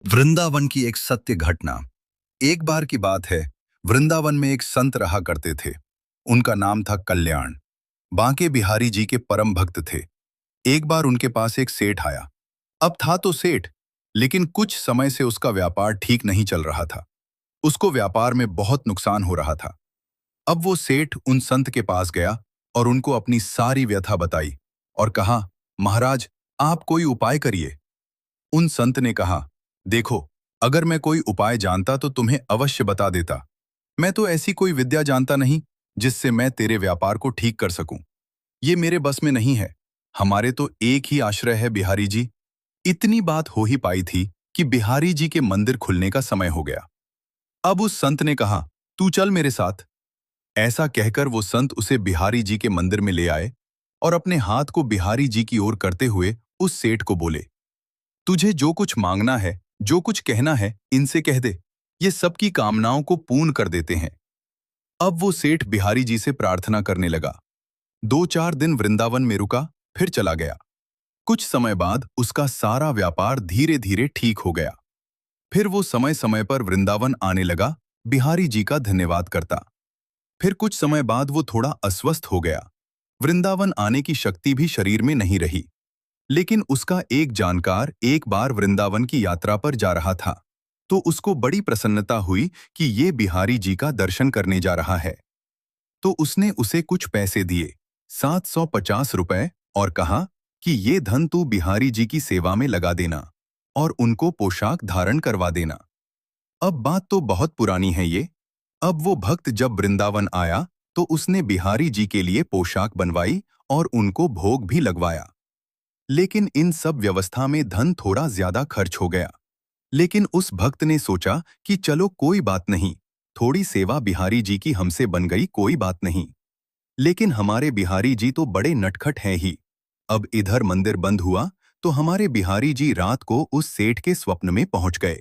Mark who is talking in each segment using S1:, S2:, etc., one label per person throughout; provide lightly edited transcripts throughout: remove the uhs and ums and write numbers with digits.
S1: वृंदावन की एक सत्य घटना। एक बार की बात है। वृंदावन में एक संत रहा करते थे। उनका नाम था कल्याण। बांके बिहारी जी के परम भक्त थे। एक बार उनके पास एक सेठ आया। अब था तो सेठ, लेकिन कुछ समय से उसका व्यापार ठीक नहीं चल रहा था। उसको व्यापार में बहुत नुकसान हो रहा था। अब वो सेठ उन संत के पास गया और उनको अपनी सारी व्यथा बताई और कहा, महाराज, आप कोई उपाय करिए। उन संत ने कहा, देखो, अगर मैं कोई उपाय जानता तो तुम्हें अवश्य बता देता। मैं तो ऐसी कोई विद्या जानता नहीं जिससे मैं तेरे व्यापार को ठीक कर सकूं। ये मेरे बस में नहीं है। हमारे तो एक ही आश्रय है बिहारी जी। इतनी बात हो ही पाई थी कि बिहारी जी के मंदिर खुलने का समय हो गया। अब उस संत ने कहा, तू चल मेरे साथ। ऐसा कहकर वो संत उसे बिहारी जी के मंदिर में ले आए और अपने हाथ को बिहारी जी की ओर करते हुए उस सेठ को बोले, तुझे जो कुछ मांगना है, जो कुछ कहना है, इनसे कह दे। ये सबकी कामनाओं को पूर्ण कर देते हैं। अब वो सेठ बिहारी जी से प्रार्थना करने लगा। 2-4 दिन वृंदावन में रुका, फिर चला गया। कुछ समय बाद उसका सारा व्यापार धीरे धीरे ठीक हो गया। फिर वो समय समय पर वृंदावन आने लगा, बिहारी जी का धन्यवाद करता। फिर कुछ समय बाद वो थोड़ा अस्वस्थ हो गया। वृंदावन आने की शक्ति भी शरीर में नहीं रही। लेकिन उसका एक जानकार एक बार वृंदावन की यात्रा पर जा रहा था, तो उसको बड़ी प्रसन्नता हुई कि ये बिहारी जी का दर्शन करने जा रहा है। तो उसने उसे कुछ पैसे दिए, 750 रुपए, और कहा कि ये धन तू बिहारी जी की सेवा में लगा देना और उनको पोशाक धारण करवा देना। अब बात तो बहुत पुरानी है ये। अब वो भक्त जब वृंदावन आया तो उसने बिहारी जी के लिए पोशाक बनवाई और उनको भोग भी लगवाया। लेकिन इन सब व्यवस्था में धन थोड़ा ज्यादा खर्च हो गया। लेकिन उस भक्त ने सोचा कि चलो कोई बात नहीं, थोड़ी सेवा बिहारी जी की हमसे बन गई, कोई बात नहीं। लेकिन हमारे बिहारी जी तो बड़े नटखट हैं ही। अब इधर मंदिर बंद हुआ तो हमारे बिहारी जी रात को उस सेठ के स्वप्न में पहुंच गए।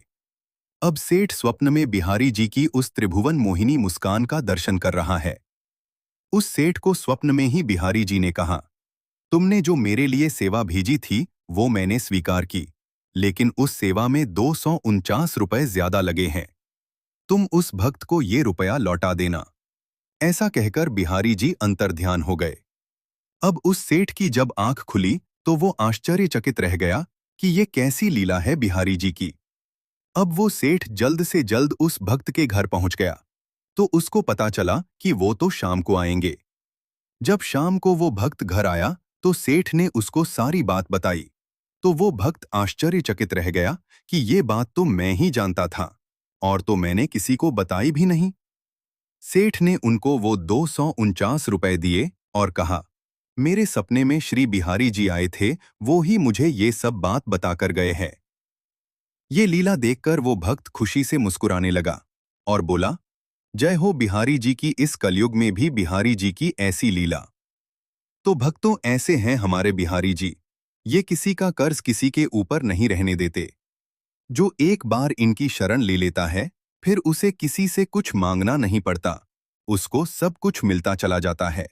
S1: अब सेठ स्वप्न में बिहारी जी की उस त्रिभुवन मोहिनी मुस्कान का दर्शन कर रहा है। उस सेठ को स्वप्न में ही बिहारी जी ने कहा, तुमने जो मेरे लिए सेवा भेजी थी वो मैंने स्वीकार की, लेकिन उस सेवा में 249 रुपए ज्यादा लगे हैं। तुम उस भक्त को ये रुपया लौटा देना। ऐसा कहकर बिहारी जी अंतर्ध्यान हो गए। अब उस सेठ की जब आंख खुली तो वो आश्चर्यचकित रह गया कि ये कैसी लीला है बिहारी जी की। अब वो सेठ जल्द से जल्द उस भक्त के घर पहुंच गया, तो उसको पता चला कि वो तो शाम को आएंगे। जब शाम को वो भक्त घर आया तो सेठ ने उसको सारी बात बताई। तो वो भक्त आश्चर्यचकित रह गया कि ये बात तो मैं ही जानता था, और तो मैंने किसी को बताई भी नहीं। सेठ ने उनको वो 249 रुपए दिए और कहा, मेरे सपने में श्री बिहारी जी आए थे, वो ही मुझे ये सब बात बताकर गए हैं। ये लीला देखकर वो भक्त खुशी से मुस्कुराने लगा और बोला, जय हो बिहारी जी की, इस कलयुग में भी बिहारी जी की ऐसी लीला। तो भक्तों, ऐसे हैं हमारे बिहारी जी। ये किसी का कर्ज किसी के ऊपर नहीं रहने देते। जो एक बार इनकी शरण ले लेता है, फिर उसे किसी से कुछ मांगना नहीं पड़ता, उसको सब कुछ मिलता चला जाता है।